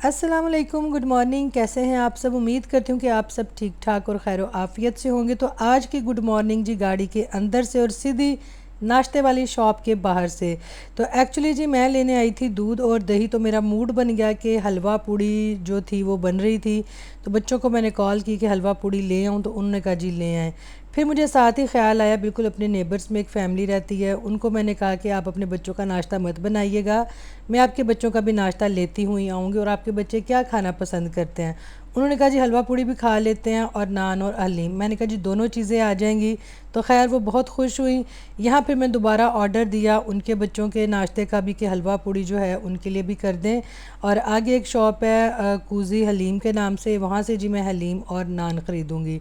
अस्सलाम वालेकुम, good morning. कैसे हैं आप सब? उम्मीद करती हूँ कि आप सब ठीक ठाक और खैर आफ़ियत से होंगे। तो आज की गुड मॉर्निंग जी गाड़ी के अंदर से और सीधी नाश्ते वाली शॉप के बाहर से। तो एक्चुअली जी मैं लेने आई थी दूध और दही, तो मेरा मूड बन गया कि हलवा पूड़ी जो थी वो बन रही थी। तो बच्चों को मैंने कॉल की कि हलवा पूड़ी ले आऊँ, तो उन्होंने कहा जी ले आएँ। फिर मुझे साथ ही ख्याल आया, बिल्कुल अपने नेबर्स में एक फ़ैमिली रहती है, उनको मैंने कहा कि आप अपने बच्चों का नाश्ता मत बनाइएगा, मैं आपके बच्चों का भी नाश्ता लेती हुई आऊँगी और आपके बच्चे क्या खाना पसंद करते हैं। उन्होंने कहा जी हलवा पूड़ी भी खा लेते हैं और नान और हलीम। मैंने कहा जी दोनों चीज़ें आ जाएंगी। तो खैर वो बहुत खुश हुई। यहाँ फिर मैं दोबारा ऑर्डर दिया उनके बच्चों के नाश्ते का भी कि हलवा पूड़ी जो है उनके लिए भी कर दें। और आगे एक शॉप है कूजी हलीम के नाम से, वहाँ से जी मैं हलीम और नान ख़रीदूँगी।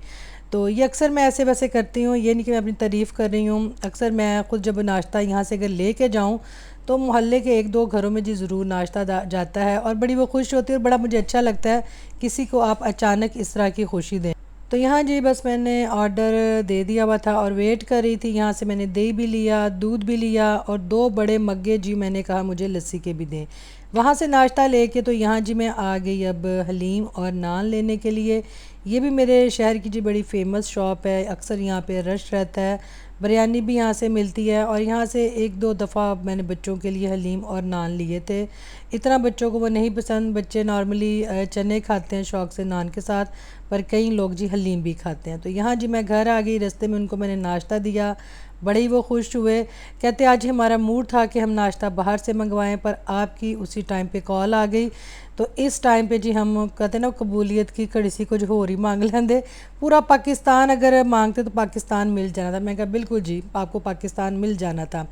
तो ये अक्सर मैं ऐसे वैसे करती हूँ, ये नहीं कि मैं अपनी तारीफ़ कर रही हूँ। अक्सर मैं ख़ुद जब नाश्ता यहाँ से अगर ले कर जाऊँ तो मोहल्ले के एक दो घरों में जी ज़रूर नाश्ता जाता है और बड़ी वो खुश होती है और बड़ा मुझे अच्छा लगता है किसी को आप अचानक इस तरह की खुशी दें। तो यहाँ जी बस मैंने ऑर्डर दे दिया हुआ था और वेट कर रही थी। यहाँ से मैंने दही भी लिया, दूध भी लिया और दो बड़े मग्गे जी मैंने कहा मुझे लस्सी के भी दें। वहाँ से नाश्ता लेके तो यहाँ जी मैं आ गई अब हलीम और नान लेने के लिए। ये भी मेरे शहर की जी बड़ी फ़ेमस शॉप है, अक्सर यहाँ पे रश रहता है। बिरयानी भी यहाँ से मिलती है और यहाँ से एक दो दफ़ा मैंने बच्चों के लिए हलीम और नान लिए थे। इतना बच्चों को वो नहीं पसंद, बच्चे नॉर्मली चने खाते हैं शौक़ से नान के साथ, पर कई लोग जी हलीम भी खाते हैं। तो यहाँ जी मैं घर आ गई, रास्ते में उनको मैंने नाश्ता दिया, बड़े ही वो खुश हुए। कहते आज हमारा मूड था कि हम नाश्ता बाहर से मंगवाएं, पर आपकी उसी टाइम पे कॉल आ गई। तो इस टाइम पे जी हम कहते ना कबूलियत की घड़ी सी कुछ होर ही मांग लेंदे। पूरा पाकिस्तान अगर मांगते तो पाकिस्तान मिल जाना था। मैं कहा बिल्कुल जी आपको पाकिस्तान मिल जाना था।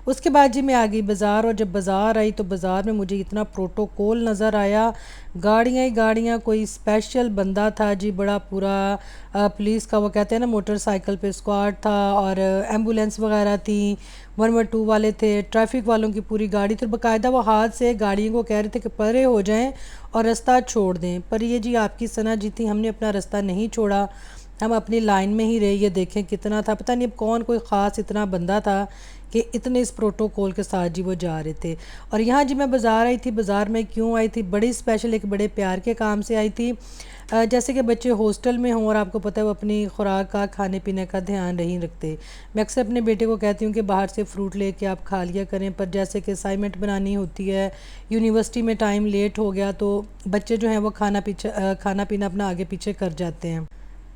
उसके बाद जी मैं आ गई बाज़ार और जब बाज़ार आई तो बाज़ार में मुझे इतना प्रोटोकॉल नज़र आया, गाड़ियाँ ही गाड़ियाँ। कोई स्पेशल बंदा था जी, बड़ा पूरा पुलिस का वो कहते हैं ना मोटरसाइकिल पे स्क्वाड था और एम्बुलेंस वगैरह थी, 112 वाले थे, ट्रैफिक वालों की पूरी गाड़ी थी। बाकायदा वो हाथ से गाड़ियों को कह रहे थे कि परे हो जाएं और रास्ता छोड़ दें, पर ये जी आपकी सना जी थी, हमने अपना रास्ता नहीं छोड़ा, हम अपनी लाइन में ही रहे। ये देखें कितना था, पता नहीं अब कौन कोई ख़ास इतना बंदा था कि इतने इस प्रोटोकॉल के साथ जी वो जा रहे थे। और यहाँ जी मैं बाज़ार आई थी। बाज़ार में क्यों आई थी? बड़ी स्पेशल एक बड़े प्यार के काम से आई थी। जैसे कि बच्चे हॉस्टल में हों और आपको पता है वो अपनी खुराक का खाने पीने का ध्यान नहीं रखते। मैं अक्सर अपने बेटे को कहती हूँ कि बाहर से फ़्रूट लेके आप खा लिया करें, पर जैसे कि असाइनमेंट बनानी होती है, यूनिवर्सिटी में टाइम लेट हो गया तो बच्चे जो हैं वो खाना पीना अपना आगे पीछे कर जाते हैं।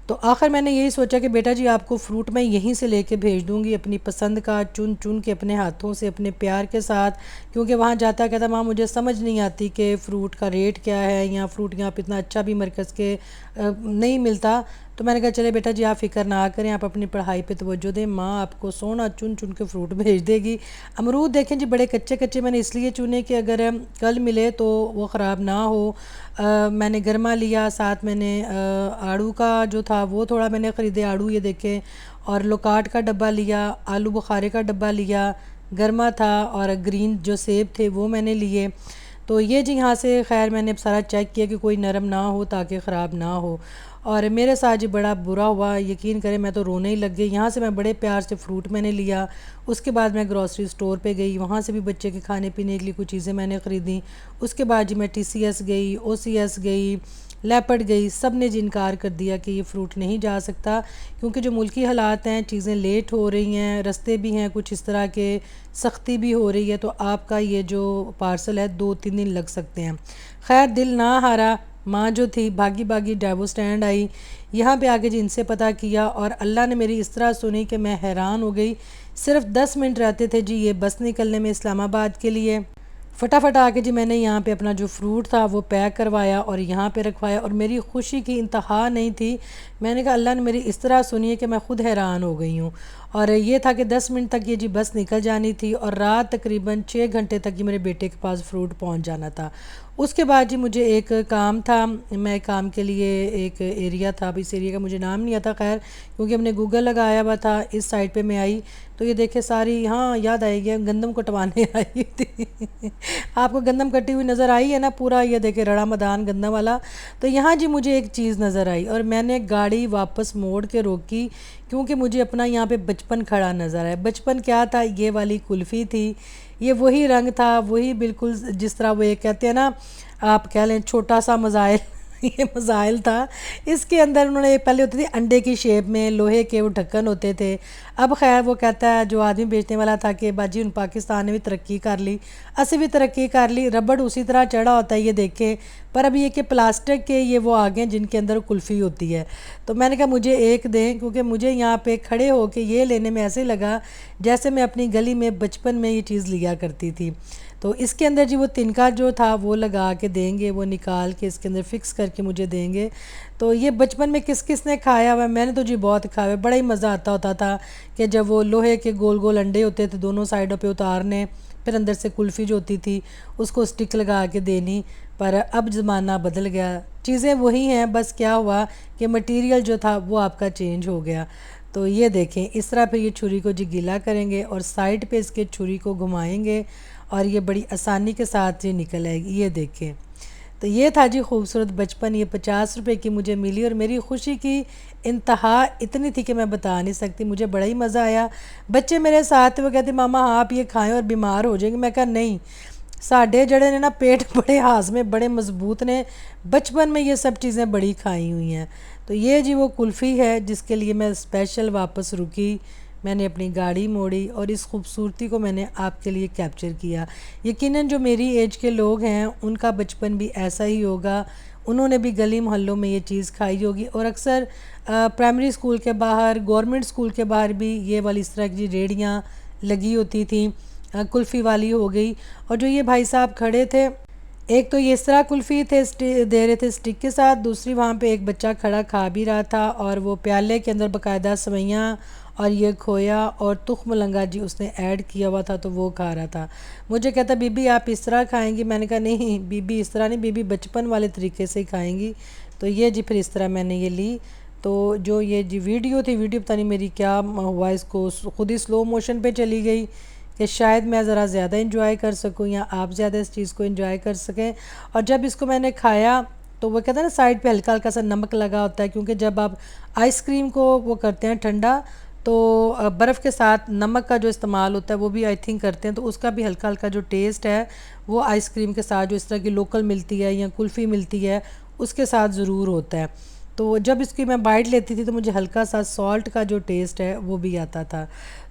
तो आखिर मैंने यही सोचा कि बेटा जी आपको फ़्रूट मैं यहीं से लेके भेज दूँगी, अपनी पसंद का चुन चुन के अपने हाथों से अपने प्यार के साथ। क्योंकि वहाँ जाता कहता माँ मुझे समझ नहीं आती कि फ़्रूट का रेट क्या है, या फ़्रूट यहाँ पे इतना अच्छा भी मरकज़ के नहीं मिलता। तो मैंने कहा चले बेटा जी आप फ़िक्र ना करें, आप अपनी पढ़ाई पे तवज्जो दें, माँ आपको सोना चुन चुन के फ़्रूट भेज देगी। अमरूद देखें जी बड़े कच्चे कच्चे मैंने इसलिए चुने कि अगर कल मिले तो वो ख़राब ना हो। मैंने गरमा लिया, साथ मैंने आड़ू का जो था वो थोड़ा मैंने ख़रीदे आड़ू, ये देखें, और लोकाट का डब्बा लिया, आलू बुखारे का डब्बा लिया, गरमा था, और ग्रीन जो सेब थे वो मैंने लिए। तो ये जी यहाँ से खैर मैंने सारा चेक किया कि कोई नरम ना हो ताकि ख़राब ना हो। और मेरे साथ जी बड़ा बुरा हुआ, यकीन करें मैं तो रोने ही लग गई। यहाँ से मैं बड़े प्यार से फ़्रूट मैंने लिया। उसके बाद मैं ग्रॉसरी स्टोर पे गई, वहाँ से भी बच्चे के खाने पीने के लिए कुछ चीज़ें मैंने ख़रीदी। उसके बाद जी मैं TCS गई, OCS गई, लेपर्ड गई, सब ने जी इनकार कर दिया कि ये फ़्रूट नहीं जा सकता, क्योंकि जो मुल्की हालात हैं, चीज़ें लेट हो रही हैं, रास्ते भी हैं कुछ इस तरह के, सख्ती भी हो रही है, तो आपका ये जो पार्सल है 2-3 दिन लग सकते हैं। खैर दिल ना हारा, माँ जो थी भागी भागी डाइवो स्टैंड आई, यहाँ पे आके जी इनसे पता किया और अल्लाह ने मेरी इस तरह सुनी कि मैं हैरान हो गई। सिर्फ 10 मिनट रहते थे जी ये बस निकलने में इस्लामाबाद के लिए। फटाफट आके जी मैंने यहाँ पे अपना जो फ़्रूट था वो पैक करवाया और यहाँ पे रखवाया, और मेरी खुशी की इंतहा नहीं थी। मैंने कहा अल्लाह ने मेरी इस तरह सुनी है कि मैं ख़ुद हैरान हो गई हूँ। और ये था कि 10 मिनट तक ये जी बस निकल जानी थी और रात तकरीबन 6 घंटे तक ये मेरे बेटे के पास फ़्रूट पहुँच जाना था। उसके बाद जी मुझे एक काम था, मैं काम के लिए एक एरिया था, अब इस एरिया का मुझे नाम नहीं आता खैर, क्योंकि हमने गूगल लगाया हुआ था। इस साइड पे मैं आई तो ये देखे सारी, हाँ याद आएगी, गंदम कटवाने आई थी। आपको गंदम कटी हुई नज़र आई है ना, पूरा ये देखे रड़ा मैदान गंदम वाला। तो यहाँ जी मुझे एक चीज़ नज़र आई और मैंने गाड़ी वापस मोड़ के रोकी, क्योंकि मुझे अपना यहाँ पे बचपन खड़ा नज़र आया। बचपन क्या था, ये वाली कुल्फ़ी थी। ये वही रंग था, वही बिल्कुल जिस तरह वो ये कहते हैं ना, आप कह लें छोटा सा मज़ाइल ये मज़ाइल था। इसके अंदर उन्होंने, पहले होती थी अंडे की शेप में, लोहे के वो ढक्कन होते थे। अब खैर वो कहता है जो आदमी बेचने वाला था कि बाजी उन पाकिस्तान ने भी तरक्की कर ली, असी भी तरक्की कर ली, रबड़ उसी तरह चढ़ा होता है ये देखे। पर अब ये कि प्लास्टिक के ये वो आ गए जिनके अंदर कुल्फ़ी होती है। तो मैंने कहा मुझे एक दें, क्योंकि मुझे यहाँ पे खड़े होके ये लेने में ऐसे लगा जैसे मैं अपनी गली में बचपन में ये चीज़ लिया करती थी। तो इसके अंदर जी वो तिनका जो था वो लगा के देंगे, वो निकाल के इसके अंदर फ़िक्स करके मुझे देंगे। तो ये बचपन में किस किस ने खाया हुआ है, मैंने तो जी बहुत खाया हुआ है। बड़ा ही मज़ा आता होता था कि जब वो लोहे के गोल गोल अंडे होते थे दोनों साइडों पे उतारने, फिर अंदर से कुल्फ़ी जो होती थी उसको स्टिक लगा के देनी। पर अब ज़माना बदल गया, चीज़ें वही हैं, बस क्या हुआ कि मटीरियल जो था वो आपका चेंज हो गया। तो ये देखें इस तरह फिर ये छुरी को जी गीला करेंगे और साइड पे इसके छुरी को घुमाएंगे और ये बड़ी आसानी के साथ ये निकल आएगी। ये देखें, तो ये था जी खूबसूरत बचपन। ये 50 रुपए की मुझे मिली और मेरी खुशी की इंतहा इतनी थी कि मैं बता नहीं सकती। मुझे बड़ा ही मज़ा आया। बच्चे मेरे साथ थे, वो कहते मामा हाँ आप ये खाएं और बीमार हो जाएंगे। मैं कहा नहीं, साढ़े जड़े ने ना पेट बड़े हाजमे बड़े मजबूत ने, बचपन में ये सब चीज़ें बड़ी खाई हुई हैं। तो ये जी वो कुल्फ़ी है जिसके लिए मैं स्पेशल वापस रुकी, मैंने अपनी गाड़ी मोड़ी और इस खूबसूरती को मैंने आपके लिए कैप्चर किया। यकीनन जो मेरी एज के लोग हैं उनका बचपन भी ऐसा ही होगा, उन्होंने भी गली मोहल्लों में ये चीज़ खाई होगी। और अक्सर प्राइमरी स्कूल के बाहर, गवर्नमेंट स्कूल के बाहर भी ये वाली इस तरह की रेहड़ियाँ लगी होती थी, कुल्फ़ी वाली हो गई। और जो ये भाई साहब खड़े थे, एक तो ये इस तरह कुल्फ़ी थे दे रहे थे स्टिक के साथ, दूसरी वहाँ पे एक बच्चा खड़ा खा भी रहा था और वो प्याले के अंदर बाकायदा सवैयाँ और ये खोया और तुख मलंगा जी उसने ऐड किया हुआ था, तो वो खा रहा था। मुझे कहता बीबी आप इस तरह खाएंगी, मैंने कहा नहीं बीबी इस तरह नहीं, बीबी बचपन वाले तरीके से ही खाएंगी। तो ये जी फिर इस तरह मैंने ये ली। तो जो ये जी वीडियो थी, वीडियो पता नहीं मेरी क्या हुआ, इसको खुद ही स्लो मोशन पे चली गई कि शायद मैं ज़रा ज़्यादा इंजॉय कर सकूं या आप ज़्यादा इस चीज़ को इंजॉय कर सकें। और जब इसको मैंने खाया तो वो कहते हैं ना साइड पे हल्का हल्का सा नमक लगा होता है, क्योंकि जब आप आइसक्रीम को वो करते हैं ठंडा तो बर्फ़ के साथ नमक का जो इस्तेमाल होता है वो भी आई थिंक करते हैं, तो उसका भी हल्का हल्का जो टेस्ट है वो आइसक्रीम के साथ जो इस तरह की लोकल मिलती है या कुल्फ़ी मिलती है उसके साथ ज़रूर होता है। तो जब इसकी मैं बाइट लेती थी तो मुझे हल्का सा सॉल्ट का जो टेस्ट है वो भी आता था।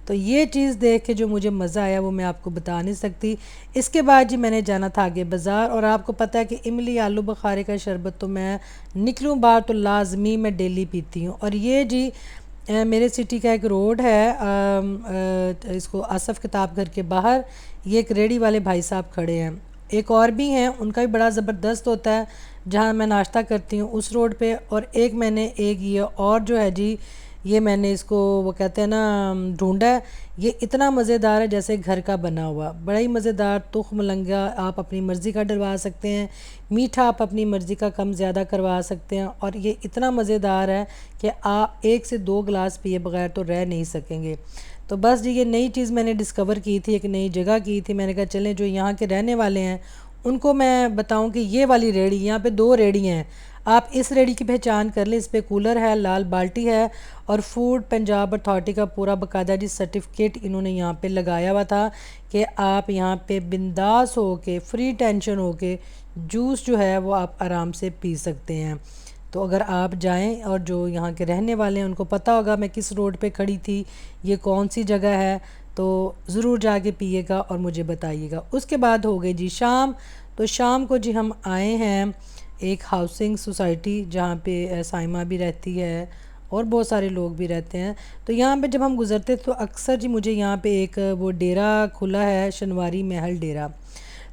तो ये चीज़ देख के जो मुझे मज़ा आया वो मैं आपको बता नहीं सकती। इसके बाद जी मैंने जाना था आगे बाज़ार, और आपको पता है कि इमली आलू बुखारे का शरबत तो मैं निकलूँ बाहर तो लाजमी मैं डेली पीती हूँ। और ये जी मेरे सिटी का एक रोड है, इसको आसफ़ किताब घर के बाहर ये एक रेडी वाले भाई साहब खड़े हैं, एक और भी हैं, उनका भी बड़ा ज़बरदस्त होता है जहाँ मैं नाश्ता करती हूँ उस रोड पे। और एक मैंने एक ये और जो है जी, ये मैंने इसको वो कहते हैं ना ढूंढा है, ये इतना मज़ेदार है जैसे घर का बना हुआ, बड़ा ही मज़ेदार। तुख मलंगा आप अपनी मर्ज़ी का डलवा सकते हैं, मीठा आप अपनी मर्ज़ी का कम ज़्यादा करवा सकते हैं, और ये इतना मज़ेदार है कि आप 1 से 2 गिलास पिए बगैर तो रह नहीं सकेंगे। तो बस जी ये नई चीज़ मैंने डिस्कवर की थी, एक नई जगह की थी, मैंने कहा चलें जो यहाँ के रहने वाले हैं उनको मैं बताऊं कि ये वाली रेहड़ी, यहाँ पे 2 रेहड़ियाँ हैं, आप इस रेहड़ी की पहचान कर लें। इस पे कूलर है, लाल बाल्टी है और फूड पंजाब अथॉरिटी का पूरा बाकायदा जी सर्टिफिकेट इन्होंने यहाँ पे लगाया हुआ था कि आप यहाँ पे बिंदास हो के फ्री टेंशन हो के जूस जो है वो आप आराम से पी सकते हैं। तो अगर आप जाएं, और जो यहाँ के रहने वाले हैं उनको पता होगा मैं किस रोड पे खड़ी थी, ये कौन सी जगह है, तो ज़रूर जाके पिएगा और मुझे बताइएगा। उसके बाद हो गई जी शाम। तो शाम को जी हम आए हैं एक हाउसिंग सोसाइटी जहाँ पे साइमा भी रहती है और बहुत सारे लोग भी रहते हैं। तो यहाँ पे जब हम गुज़रते तो अक्सर जी मुझे यहाँ पे एक वो डेरा खुला है, शनवारी महल डेरा,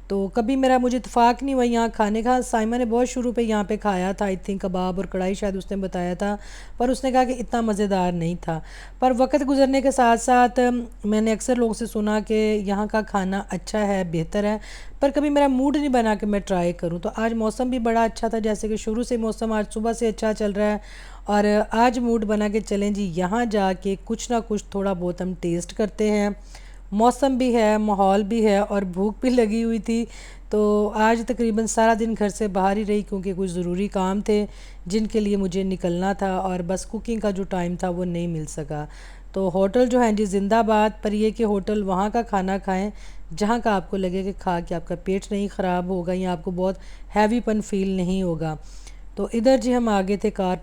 तो कभी मेरा मुझे इत्तेफाक नहीं हुआ यहाँ खाने का। साइमा ने बहुत शुरू पे यहाँ पे खाया था, आई थिंक कबाब और कढ़ाई शायद उसने बताया था, पर उसने कहा कि इतना मज़ेदार नहीं था। पर वक्त गुजरने के साथ साथ मैंने अक्सर लोगों से सुना कि यहाँ का खाना अच्छा है, बेहतर है, पर कभी मेरा मूड नहीं बना कि मैं ट्राई करूँ। तो आज मौसम भी बड़ा अच्छा था, जैसे कि शुरू से मौसम आज सुबह से अच्छा चल रहा है, और आज मूड बना के चलें जी यहाँ जाके कुछ ना कुछ थोड़ा बहुत हम टेस्ट करते हैं। मौसम भी है, माहौल भी है और भूख भी लगी हुई थी। तो आज तकरीबन सारा दिन घर से बाहर ही रही, क्योंकि कुछ ज़रूरी काम थे जिनके लिए मुझे निकलना था, और बस कुकिंग का जो टाइम था वो नहीं मिल सका। तो होटल जो है जी जिंदाबाद, पर ये कि होटल वहाँ का खाना खाएं जहाँ का आपको लगे कि खा के आपका पेट नहीं ख़राब होगा या आपको बहुत हैवीपन फील नहीं होगा। तो इधर जी हम आगे थे कार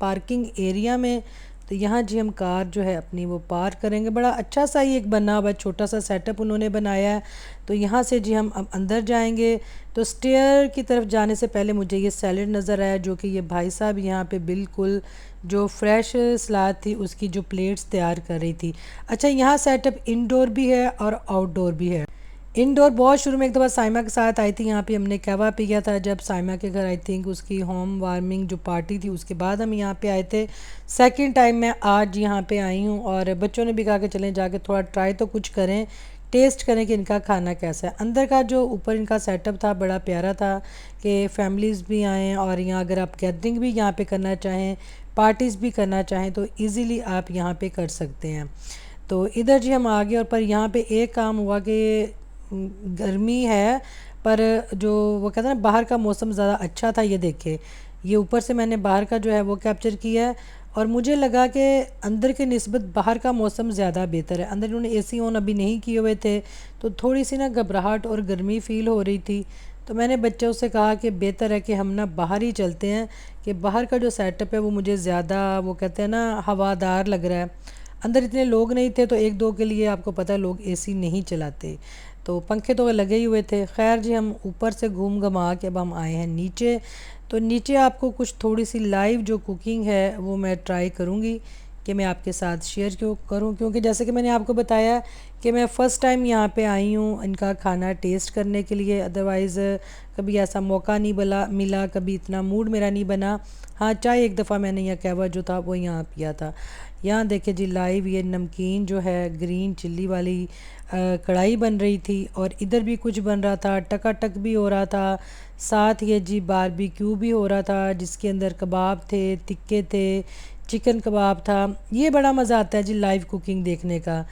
पार्किंग एरिया में। तो यहाँ जी हम कार जो है अपनी वो पार्क करेंगे। बड़ा अच्छा सा ही एक बना हुआ छोटा सा सेटअप उन्होंने बनाया है। तो यहाँ से जी हम अब अंदर जाएंगे। तो स्टेयर की तरफ जाने से पहले मुझे ये सैलड नज़र आया, जो कि ये भाई साहब यहाँ पे बिल्कुल जो फ्रेश सलाद थी उसकी जो प्लेट्स तैयार कर रही थी। अच्छा, यहाँ सेटअप इंडोर भी है और आउटडोर भी है। इंडोर बहुत शुरू में एक दफ़ा साइमा के साथ आई थी, यहाँ पे हमने कहवा पिया था जब साइमा के घर आई थिंक उसकी होम वार्मिंग जो पार्टी थी उसके बाद हम यहाँ पे आए थे। सेकंड टाइम मैं आज यहाँ पे आई हूँ और बच्चों ने भी कहा कि चलें जाके थोड़ा ट्राई तो कुछ करें, टेस्ट करें कि इनका खाना कैसा है। अंदर का जो ऊपर इनका सेटअप था बड़ा प्यारा था कि फैमिलीज़ भी आएँ और यहाँ अगर आप गैदरिंग भी यहाँ पे करना चाहें, पार्टीज़ भी करना चाहें तो ईज़िली आप यहाँ पे कर सकते हैं। तो इधर जी हम आ गए और पर यहाँ पे एक काम हुआ कि गर्मी है, पर जो वो कहते हैं ना बाहर का मौसम ज़्यादा अच्छा था। ये देखे, ये ऊपर से मैंने बाहर का जो है वो कैप्चर किया है और मुझे लगा कि अंदर के निस्बत बाहर का मौसम ज़्यादा बेहतर है। अंदर उन्होंने एसी ऑन अभी नहीं किए हुए थे तो थोड़ी सी ना घबराहट और गर्मी फ़ील हो रही थी। तो मैंने बच्चों से कहा कि बेहतर है कि हम ना बाहर ही चलते हैं, कि बाहर का जो सेटअप है वो मुझे ज़्यादा वो कहते हैं ना हवादार लग रहा है। अंदर इतने लोग नहीं थे तो एक दो के लिए आपको पता है लोग एसी नहीं चलाते, तो पंखे तो लगे ही हुए थे। खैर जी हम ऊपर से घूम घमा के अब हम आए हैं नीचे। तो नीचे आपको कुछ थोड़ी सी लाइव जो कुकिंग है वो मैं ट्राई करूँगी कि मैं आपके साथ शेयर क्यों करूँ, क्योंकि जैसे कि मैंने आपको बताया कि मैं फ़र्स्ट टाइम यहाँ पे आई हूँ इनका खाना टेस्ट करने के लिए। अदरवाइज़ कभी ऐसा मौका नहीं मिला, कभी इतना मूड मेरा नहीं बना। हाँ, चाय एक दफ़ा मैंने यहाँ कहवा जो था वो यहाँ पिया था। यहाँ देखिए जी लाइव ये नमकीन जो है ग्रीन चिल्ली वाली कढ़ाई बन रही थी और इधर भी कुछ बन रहा था, टकाटक भी हो रहा था। साथ ये जी बारबेक्यू भी हो रहा था जिसके अंदर कबाब थे, टिक्के थे, चिकन कबाब था। ये बड़ा मज़ा आता है जी लाइव कुकिंग देखने का।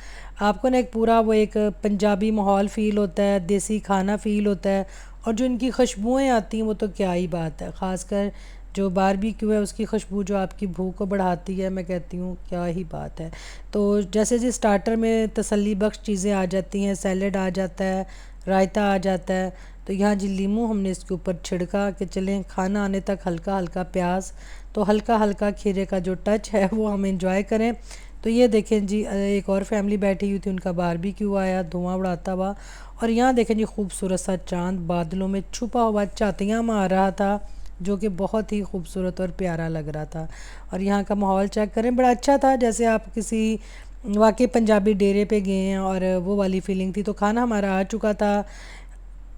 आपको ना एक पूरा वो एक पंजाबी माहौल फ़ील होता है, देसी खाना फ़ील होता है और जो इनकी खुशबुएँ आती हैं वो तो क्या ही बात है। ख़ासकर जो बारबेक्यू है उसकी खुशबू जो आपकी भूख को बढ़ाती है, मैं कहती हूँ क्या ही बात है। तो जैसे जी स्टार्टर में तसल्ली बख्श चीज़ें आ जाती हैं, सैलेड आ जाता है, रायता आ जाता है। तो यहाँ जी लीमू हमने इसके ऊपर छिड़का कि चलें खाना आने तक हल्का हल्का प्याज, तो हल्का हल्का खीरे का जो टच है वो हम इंजॉय करें। तो ये देखें जी एक और फैमिली बैठी हुई थी, उनका बारबेक्यू आया धुआं उड़ाता हुआ। और यहाँ देखें जी खूबसूरत सा चाँद बादलों में छुपा हुआ चातियाँ मार रहा था, जो कि बहुत ही खूबसूरत और प्यारा लग रहा था। और यहाँ का माहौल चेक करें, बड़ा अच्छा था, जैसे आप किसी वाकई पंजाबी डेरे पे गए हैं और वो वाली फीलिंग थी। तो खाना हमारा आ चुका था।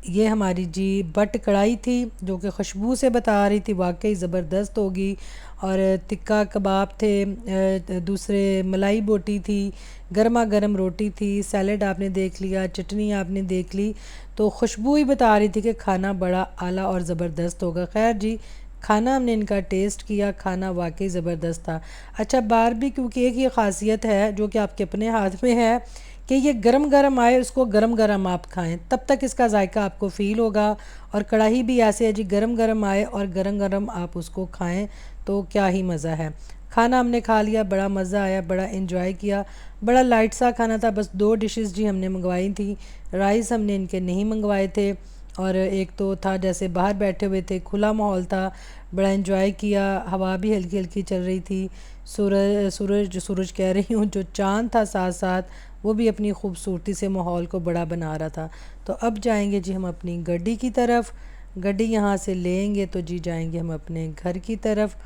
ये हमारी जी बट कढ़ाई थी जो कि खुशबू से बता रही थी वाकई ज़बरदस्त होगी। और टिक्का कबाब थे, दूसरे मलाई बोटी थी, गर्मा गर्म रोटी थी, सैलेड आपने देख लिया, चटनी आपने देख ली। तो खुशबू ही बता रही थी कि खाना बड़ा आला और ज़बरदस्त होगा। खैर जी खाना हमने इनका टेस्ट किया, खाना वाकई ज़बरदस्त था। अच्छा, बारबेक्यू की एक ये ख़ासियत है जो कि आपके अपने हाथ में है कि ये गरम गरम आए उसको गरम गरम आप खाएं, तब तक इसका जायका आपको फ़ील होगा। और कढ़ाई भी ऐसे है जी गरम गरम आए और गरम गरम आप उसको खाएं तो क्या ही मज़ा है। खाना हमने खा लिया, बड़ा मज़ा आया, बड़ा इन्जॉय किया। बड़ा लाइट सा खाना था, बस 2 डिशेस जी हमने मंगवाई थी। राइस हमने इनके नहीं मंगवाए थे और एक तो था जैसे बाहर बैठे हुए थे, खुला माहौल था, बड़ा इन्जॉय किया। हवा भी हल्की हल्की चल रही थी। सूरज कह रही हूँ, जो चाँद था साथ साथ वो भी अपनी खूबसूरती से माहौल को बड़ा बना रहा था। तो अब जाएंगे जी हम अपनी गड्डी की तरफ। गड्डी यहाँ से लेंगे तो जी जाएंगे हम अपने घर की तरफ।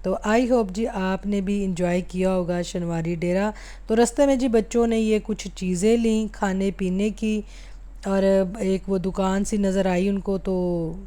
तो आई होप जी आपने भी इंजॉय किया होगा शनवारी डेरा। तो रास्ते में जी बच्चों ने ये कुछ चीज़ें लीं खाने पीने की और एक वो दुकान सी नज़र आई उनको, तो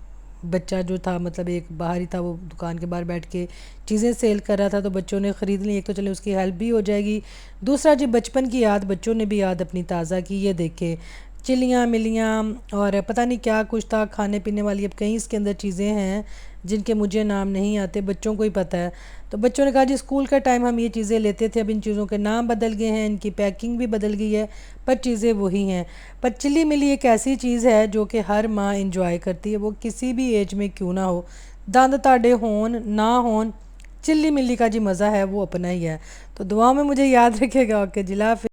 बच्चा जो था मतलब एक बाहर ही था, वो दुकान के बाहर बैठ के चीज़ें सेल कर रहा था, तो बच्चों ने ख़रीद ली। एक तो चले उसकी हेल्प भी हो जाएगी, दूसरा जी बचपन की याद बच्चों ने भी याद अपनी ताज़ा की। ये देखे चिलियाँ मिलियाँ और पता नहीं क्या कुछ था खाने पीने वाली, अब कई इसके अंदर चीज़ें हैं जिनके मुझे नाम नहीं आते, बच्चों को ही पता है। तो बच्चों ने कहा जी स्कूल का टाइम हम ये चीज़ें लेते थे, अब इन चीज़ों के नाम बदल गए हैं, इनकी पैकिंग भी बदल गई है, पर चीज़ें वही हैं। पर चिल्ली मिली एक ऐसी चीज़ है जो कि हर माँ इंजॉय करती है, वो किसी भी एज में क्यों ना हो, दंद ताड़े होन ना होन, चिल्ली मिली का जी मज़ा है वो अपना ही है। तो दुआओं में मुझे याद रखेगा। ओके जिला।